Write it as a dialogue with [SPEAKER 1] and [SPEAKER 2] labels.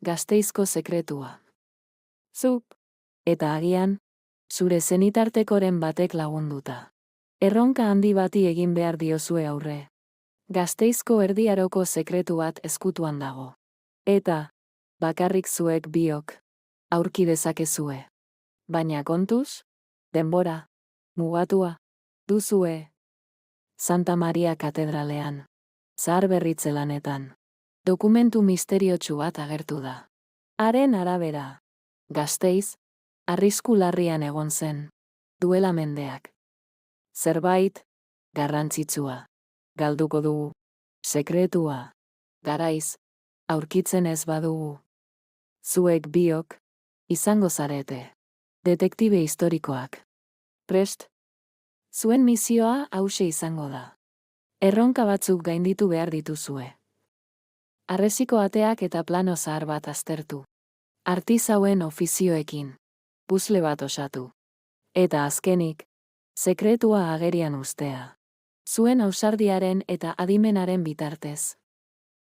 [SPEAKER 1] Gasteizko sekretua. Zuk, eta agian, zure zenitartekoren batek lagunduta. Erronka handi bati egin behar diozue aurre. Gasteizko Erdi Aroko sekretu bat ezkutuan dago. Eta, bakarrik zuek biok, aurki dezakezue. Baina kontuz, denbora, mugatua, duzue. Santa Maria katedralean, zaharberritze lanetan, dokumentu misteriotsu bat agertu da. Haren arabera, Gasteiz, arrisku larrian egon zen, duela mendeak. Zerbait, garrantzitsua, galduko dugu, sekretua, garaiz, aurkitzen ez badugu. Zuek biok, izango zarete, detektibe historikoak. Prest? Zuen misioa hauxe izango da. Erronka batzuk gainditu behar dituzue. Harresiko ateak eta plano zahar bat aztertu. Artizauen ofizioekin, puzle bat osatu. Eta azkenik, sekretua agerian uztea. Zuen ausardiaren eta adimenaren bitartez.